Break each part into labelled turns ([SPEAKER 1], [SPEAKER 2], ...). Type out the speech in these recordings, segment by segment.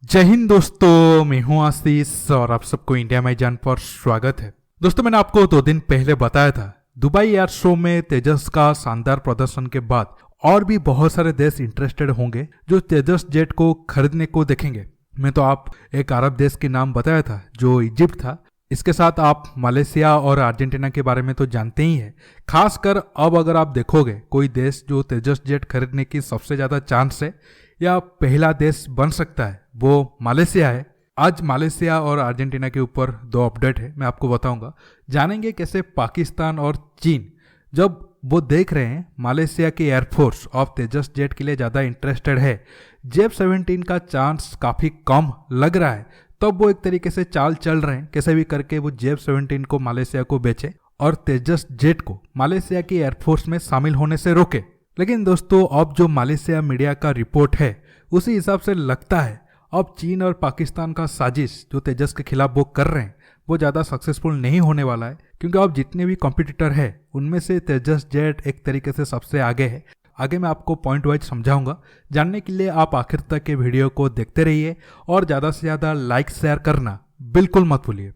[SPEAKER 1] जय हिंद दोस्तों, मैं हूं आशीष और आप सबको इंडिया में जान पर स्वागत है। दोस्तों, मैंने आपको 2 दिन पहले बताया था दुबई एयर शो में तेजस का शानदार प्रदर्शन के बाद और भी बहुत सारे देश इंटरेस्टेड होंगे जो तेजस जेट को खरीदने को देखेंगे। मैं तो आप एक अरब देश के नाम बताया था जो इजिप्ट था। इसके साथ आप मलेशिया और अर्जेंटीना के बारे में तो जानते ही हैं। खासकर अब अगर आप देखोगे कोई देश जो तेजस जेट खरीदने की सबसे ज़्यादा चांस है या पहला देश बन सकता है वो मलेशिया है। आज मलेशिया और अर्जेंटीना के ऊपर 2 अपडेट है, मैं आपको बताऊंगा। जानेंगे कैसे पाकिस्तान और चीन जब वो देख रहे हैं मलेशिया की एयरफोर्स ऑफ तेजस जेट के लिए ज़्यादा इंटरेस्टेड है, जेफ 17 का चांस काफ़ी कम लग रहा है, तब वो एक तरीके से चाल चल रहे हैं कैसे भी करके वो जेफ 17 को मलेशिया को बेचे और तेजस जेट को मलेशिया की एयरफोर्स में शामिल होने से रोके। लेकिन दोस्तों, अब जो मलेशिया मीडिया का रिपोर्ट है उसी हिसाब से लगता है अब चीन और पाकिस्तान का साजिश जो तेजस के खिलाफ वो कर रहे हैं वो ज़्यादा सक्सेसफुल नहीं होने वाला है, क्योंकि अब जितने भी कॉम्पिटिटर है उनमें से तेजस जेट एक तरीके से सबसे आगे है। आगे मैं आपको पॉइंट वाइज समझाऊंगा। जानने के लिए आप आखिर तक के वीडियो को देखते रहिए और ज़्यादा से ज़्यादा लाइक शेयर करना बिल्कुल मत भूलिए।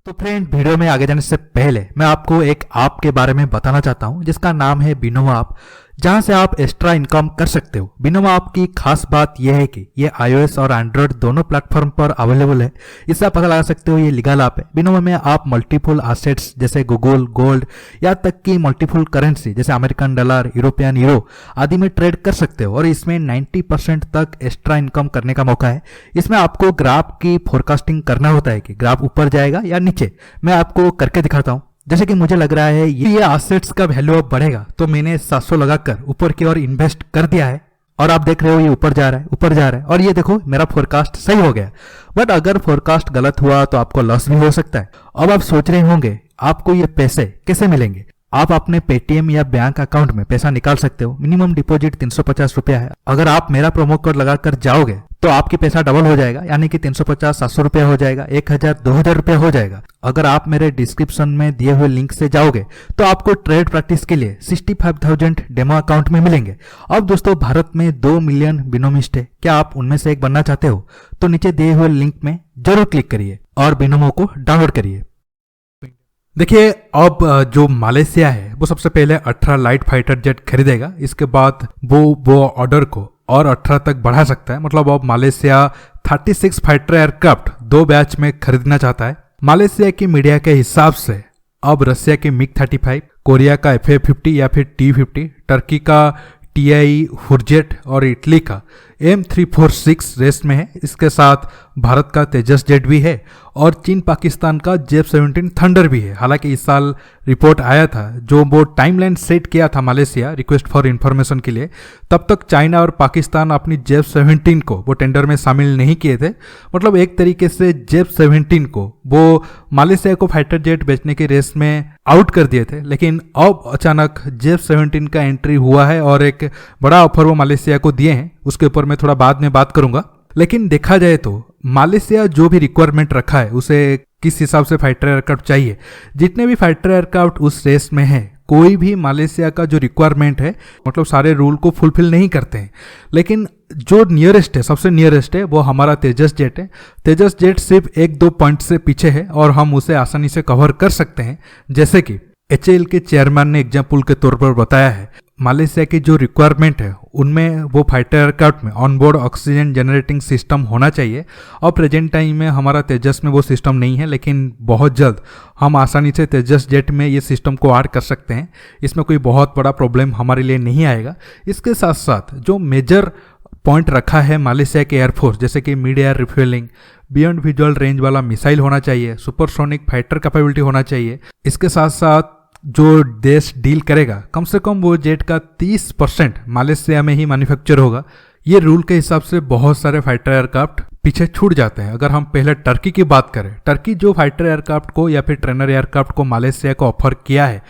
[SPEAKER 1] तो फ्रेंड, वीडियो में आगे जाने से पहले मैं आपको एक ऐप के बारे में बताना चाहता हूं जिसका नाम है बिनोवा ऐप, जहां से आप एक्स्ट्रा इनकम कर सकते हो। बिनोवा ऐप की खास बात यह है कि ये iOS और एंड्रॉयड दोनों प्लेटफॉर्म पर अवेलेबल है। इससे आप पता लगा सकते हो ये लीगल ऐप है। बिनोवा में आप मल्टीपल एसेट्स जैसे गूगल, गोल्ड या तक की मल्टीपल करेंसी जैसे अमेरिकन डॉलर, यूरोपियन यूरो आदि में ट्रेड कर सकते हो और इसमें 90% तक एक्स्ट्रा इनकम करने का मौका है। इसमें आपको ग्राफ की फोरकास्टिंग करना होता है कि ग्राफ ऊपर जाएगा या नीचे। मैं आपको करके दिखाता हूँ। जैसे कि मुझे लग रहा है ये एसेट्स का वैल्यू अब बढ़ेगा, तो मैंने 700 लगाकर ऊपर की ओर इन्वेस्ट कर दिया है और आप देख रहे हो ये ऊपर जा रहा है, ऊपर जा रहा है और ये देखो मेरा फोरकास्ट सही हो गया। बट अगर फोरकास्ट गलत हुआ तो आपको लॉस भी हो सकता है। अब आप सोच रहे होंगे आपको ये पैसे कैसे मिलेंगे। आप अपने पेटीएम या बैंक अकाउंट में पैसा निकाल सकते हो। मिनिमम डिपॉजिट 350 रुपया है। अगर आप मेरा प्रोमो कोड लगाकर जाओगे तो आपकी पैसा डबल हो जाएगा, यानी कि 350 700 रुपया हो जाएगा, 1000 2000 रुपया हो जाएगा। अगर आप मेरे डिस्क्रिप्शन में दिए हुए लिंक से जाओगे तो आपको ट्रेड प्रैक्टिस के लिए 65,000 डेमो अकाउंट में मिलेंगे। अब दोस्तों, भारत में 2 मिलियन बिनोमिस्ट है। क्या आप उनमें से एक बनना चाहते हो? तो नीचे दिए हुए लिंक में जरूर क्लिक करिए और बिनोमो को डाउनलोड करिए। देखिए, अब जो मलेशिया है वो सबसे पहले 18 लाइट फाइटर जेट खरीदेगा। इसके बाद वो ऑर्डर को और 18 तक बढ़ा सकता है। मतलब अब मलेशिया 36 फाइटर एयरक्राफ्ट 2 बैच में खरीदना चाहता है। मलेशिया की मीडिया के हिसाब से अब रशिया के मिग 35, कोरिया का FA-50 या फिर T-50, टर्की का TI हुरजेट और इटली का M346 रेस में है। इसके साथ भारत का तेजस जेट भी है और चीन पाकिस्तान का जेफ 17 थंडर भी है। हालांकि इस साल रिपोर्ट आया था जो वो टाइमलाइन सेट किया था मलेशिया रिक्वेस्ट फॉर इंफॉर्मेशन के लिए, तब तक चाइना और पाकिस्तान अपनी जेफ 17 को वो टेंडर में शामिल नहीं किए थे। मतलब एक तरीके से जेफ 17 को वो मलेशिया को फाइटर जेट बेचने की रेस में आउट कर दिए थे। लेकिन अब अचानक जेफ 17 का एंट्री हुआ है और एक बड़ा ऑफर वो मलेशिया को दिए हैं। उसके ऊपर मैं थोड़ा बाद में बात करूंगा। लेकिन देखा जाए तो मलेशिया जो भी रिक्वायरमेंट रखा है उसे किस हिसाब से फाइटर एयरक्राफ्ट चाहिए, जितने भी फाइटर एयरक्राफ्ट उस रेस में है, कोई भी मलेशिया का जो रिक्वायरमेंट है मतलब सारे रूल को फुलफिल नहीं करते हैं। लेकिन जो नियरेस्ट है, सबसे नियरेस्ट है, वो हमारा तेजस जेट है। तेजस जेट सिर्फ 1-2 पॉइंट से पीछे है और हम उसे आसानी से कवर कर सकते हैं। जैसे कि HAL के चेयरमैन ने एग्जाम्पल के तौर पर बताया है, मलेशिया की जो रिक्वायरमेंट है उनमें वो फाइटर एयरक्राफ्ट में ऑनबोर्ड ऑक्सीजन जनरेटिंग सिस्टम होना चाहिए। और प्रेजेंट टाइम में हमारा तेजस में वो सिस्टम नहीं है, लेकिन बहुत जल्द हम आसानी से तेजस जेट में ये सिस्टम को ऐड कर सकते हैं। इसमें कोई बहुत बड़ा प्रॉब्लम हमारे लिए नहीं आएगा। इसके साथ साथ जो मेजर पॉइंट रखा है मलेशिया के एयरफोर्स, जैसे कि mid air refuelling, beyond visual range वाला मिसाइल होना चाहिए, सुपरसोनिक फाइटर कैपेबिलिटी होना चाहिए। इसके साथ साथ जो देश डील करेगा कम से कम वो जेट का 30% मलेशिया में ही मैन्युफैक्चर होगा। ये रूल के हिसाब से बहुत सारे फाइटर एयरक्राफ्ट पीछे छूट जाते हैं। अगर हम पहले टर्की की बात करें, टर्की जो फाइटर एयरक्राफ्ट को या फिर ट्रेनर एयरक्राफ्ट को मलेशिया को ऑफर किया है,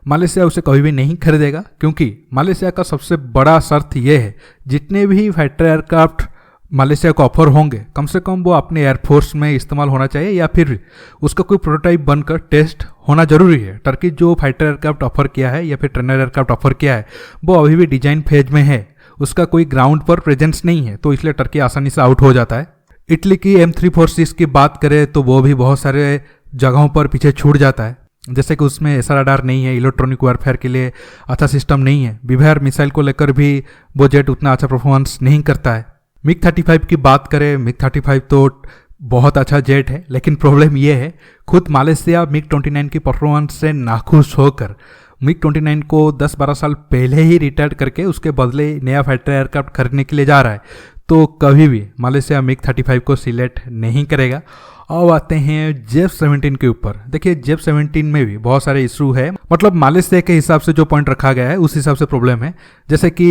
[SPEAKER 1] मलेशिया उसे कभी भी नहीं खरीदेगा, क्योंकि मलेशिया का सबसे बड़ा शर्त यह है जितने भी फाइटर एयरक्राफ्ट मलेशिया को ऑफर होंगे कम से कम वो अपने एयरफोर्स में इस्तेमाल होना चाहिए या फिर उसका कोई प्रोटोटाइप बनकर टेस्ट होना जरूरी है। टर्की जो फाइटर एयरक्राफ्ट ऑफर किया है या फिर ट्रेनर एयरक्राफ्ट ऑफर किया है वो अभी भी डिजाइन फेज में है। उसका कोई ग्राउंड पर प्रेजेंस नहीं है, तो इसलिए टर्की आसानी से आउट हो जाता है। इटली की M346 की बात करें तो वो भी बहुत सारे जगहों पर पीछे छूट जाता है, जैसे कि उसमें एसआर रडार नहीं है, इलेक्ट्रॉनिक वारफेयर के लिए अच्छा सिस्टम नहीं है, विभर मिसाइल को लेकर भी वो जेट उतना अच्छा परफॉर्मेंस नहीं करता है। मिग 35 की बात करें, मिग 35 तो बहुत अच्छा जेट है, लेकिन प्रॉब्लम ये है खुद मालेशिया मिग 29 की परफॉर्मेंस से नाखुश होकर मिग 29 को 10-12 साल पहले ही रिटायर करके उसके बदले नया फाइटर एयरक्राफ्ट खरीदने के लिए जा रहा है, तो कभी भी मालेशिया मिग 35 को सिलेक्ट नहीं करेगा। अब आते हैं जेफ 17 के ऊपर। देखिए जेफ 17 में भी बहुत सारे इशू है, मतलब मालेशिया के हिसाब से जो पॉइंट रखा गया है उस हिसाब से प्रॉब्लम है। जैसे कि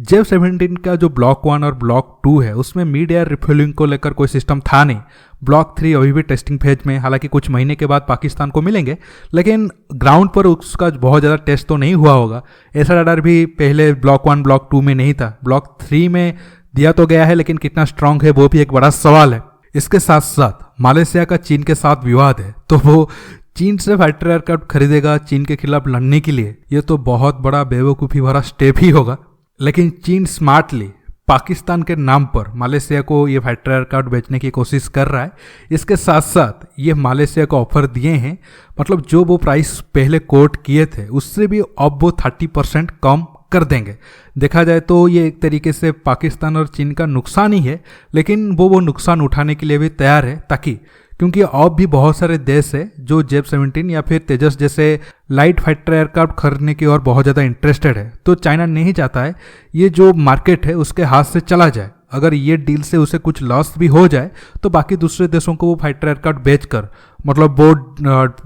[SPEAKER 1] जेफ 17 का जो ब्लॉक 1 और ब्लॉक 2 है उसमें मिड एयर रिफ्यूलिंग को लेकर कोई सिस्टम था नहीं। ब्लॉक 3 अभी भी टेस्टिंग फेज में, हालांकि कुछ महीने के बाद पाकिस्तान को मिलेंगे, लेकिन ग्राउंड पर उसका बहुत ज़्यादा टेस्ट तो नहीं हुआ होगा। एसआर रडार भी पहले ब्लॉक 1 ब्लॉक 2 में नहीं था, ब्लॉक 3 में दिया तो गया है, लेकिन कितना स्ट्रांग है वो भी एक बड़ा सवाल है। इसके साथ साथ मालेशिया का चीन के साथ विवाद है, तो वो चीन से फाइटर एयरक्राफ्ट खरीदेगा चीन के खिलाफ लड़ने के लिए, ये तो बहुत बड़ा बेवकूफ़ी भरा स्टेप ही होगा। लेकिन चीन स्मार्टली पाकिस्तान के नाम पर मालेशिया को ये फाइटर एयरक्राफ्ट बेचने की कोशिश कर रहा है। इसके साथ साथ ये मालेशिया को ऑफर दिए हैं, मतलब जो वो प्राइस पहले कोट किए थे उससे भी अब वो 30% कम कर देंगे। देखा जाए तो ये एक तरीके से पाकिस्तान और चीन का नुकसान ही है, लेकिन वो नुकसान उठाने के लिए भी तैयार है, ताकि क्योंकि अब भी बहुत सारे देश है जो जेफ 17 या फिर तेजस जैसे लाइट फाइटर एयरक्राफ्ट खरीदने की और बहुत ज़्यादा इंटरेस्टेड है। तो चाइना नहीं चाहता है ये जो मार्केट है उसके हाथ से चला जाए। अगर ये डील से उसे कुछ लॉस भी हो जाए तो बाकी दूसरे देशों को वो फाइटर एयरक्राफ्ट बेचकर मतलब वो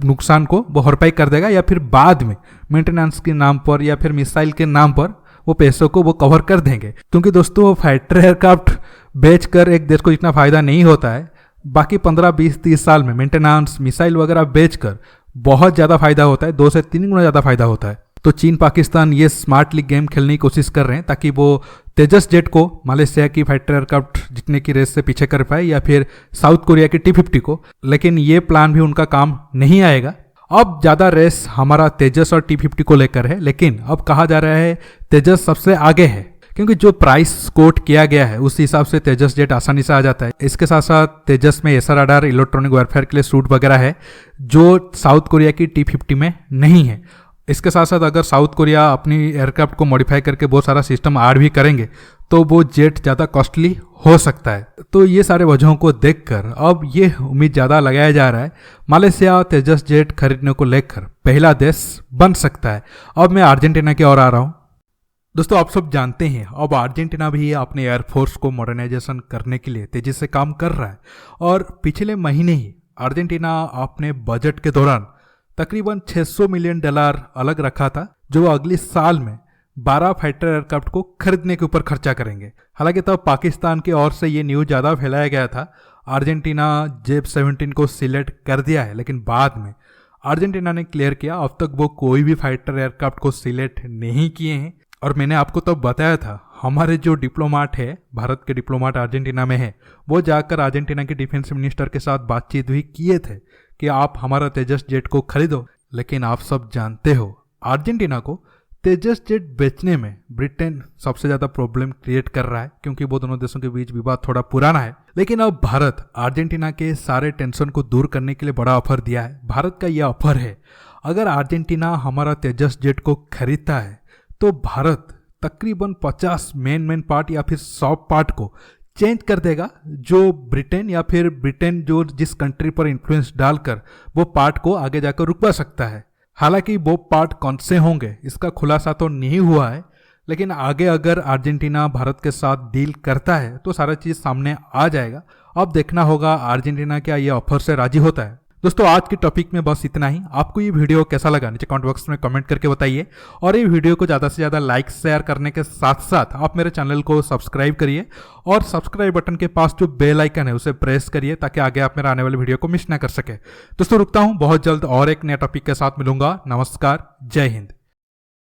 [SPEAKER 1] नुकसान को वो भरपाई कर देगा, या फिर बाद में मेंटेनेंस के नाम पर या फिर मिसाइल के नाम पर वो पैसों को वो कवर कर देंगे। क्योंकि दोस्तों वो फाइटर एयरक्राफ्ट बेचकर एक देश को इतना फायदा नहीं होता है, बाकी 15-20-30 साल में मेंटेनेंस मिसाइल वगैरह बेचकर बहुत ज़्यादा फायदा होता है, 2 से 3 गुना ज़्यादा फायदा होता है। तो चीन पाकिस्तान ये स्मार्टली गेम खेलने की कोशिश कर रहे हैं ताकि वो तेजस जेट को मालेशिया की फाइटर एयरक्राफ्ट जितने की रेस से पीछे कर पाए, या फिर साउथ कोरिया की T-50 को, लेकिन ये प्लान भी उनका काम नहीं आएगा। अब ज़्यादा रेस हमारा तेजस और T-50 को लेकर है, लेकिन अब कहा जा रहा है तेजस सबसे आगे है, क्योंकि जो प्राइस कोट किया गया है उस हिसाब से तेजस जेट आसानी से आ जाता है। इसके साथ साथ तेजस में एसआर रडार इलेक्ट्रॉनिक वारफेयर के लिए सूट वगैरह है जो साउथ कोरिया की T-50 में नहीं है। इसके साथ साथ अगर साउथ कोरिया अपनी एयरक्राफ्ट को मॉडिफाई करके बहुत सारा सिस्टम ऐड भी करेंगे तो वो जेट ज़्यादा कॉस्टली हो सकता है। तो ये सारे वजहों को देखकर अब ये उम्मीद ज़्यादा लगाया जा रहा है मालेशिया तेजस जेट खरीदने को लेकर पहला देश बन सकता है। अब मैं अर्जेंटीना की ओर आ रहा हूँ। दोस्तों आप सब जानते हैं अब अर्जेंटीना भी अपने एयरफोर्स को मॉडर्नाइजेशन करने के लिए तेजी से काम कर रहा है, और पिछले महीने ही अर्जेंटीना अपने बजट के दौरान तकरीबन $600 मिलियन अलग रखा था, जो अगले साल में 12 फाइटर एयरक्राफ्ट को खरीदने के ऊपर खर्चा करेंगे। हालांकि तब पाकिस्तान की ओर से ये न्यूज़ ज़्यादा फैलाया गया था, अर्जेंटीना जेफ 17 को सिलेक्ट कर दिया है, लेकिन बाद में अर्जेंटीना ने क्लियर किया अब तक वो कोई भी फाइटर एयरक्राफ्ट को सिलेक्ट नहीं किए हैं। और मैंने आपको तब बताया था हमारे जो डिप्लोमेट है, भारत के डिप्लोमेट अर्जेंटीना में है, वो जाकर अर्जेंटीना के डिफेंस मिनिस्टर के साथ बातचीत भी किए थे कि आप हमारा तेजस जेट को खरीदो। लेकिन आप सब जानते हो अर्जेंटीना को तेजस जेट बेचने में ब्रिटेन सबसे ज़्यादा प्रॉब्लम क्रिएट कर रहा है, क्योंकि वो दोनों देशों के बीच विवाद थोड़ा पुराना है। लेकिन अब भारत अर्जेंटीना के सारे टेंशन को दूर करने के लिए बड़ा ऑफर दिया है। भारत का यह ऑफर है, अगर अर्जेंटीना हमारा तेजस जेट को खरीदता है तो भारत तकरीबन 50 मेन पार्ट या फिर सॉफ्ट पार्ट को चेंज कर देगा, जो ब्रिटेन या फिर ब्रिटेन जो जिस कंट्री पर इन्फ्लुएंस डालकर वो पार्ट को आगे जाकर रुकवा सकता है। हालांकि वो पार्ट कौन से होंगे इसका खुलासा तो नहीं हुआ है, लेकिन आगे अगर अर्जेंटीना भारत के साथ डील करता है तो सारा चीज़ सामने आ जाएगा। अब देखना होगा अर्जेंटीना क्या ये ऑफर से राजी होता है। दोस्तों आज की टॉपिक में बस इतना ही। आपको ये वीडियो कैसा लगा नीचे कमेंट बॉक्स में कमेंट करके बताइए, और ये वीडियो को ज़्यादा से ज़्यादा लाइक शेयर करने के साथ साथ आप मेरे चैनल को सब्सक्राइब करिए, और सब्सक्राइब बटन के पास जो बेल आइकन है उसे प्रेस करिए ताकि आगे आप मेरे आने वाले वीडियो को मिस ना कर सके। दोस्तों रुकता हूँ, बहुत जल्द और एक नया टॉपिक के साथ मिलूंगा। नमस्कार, जय हिंद।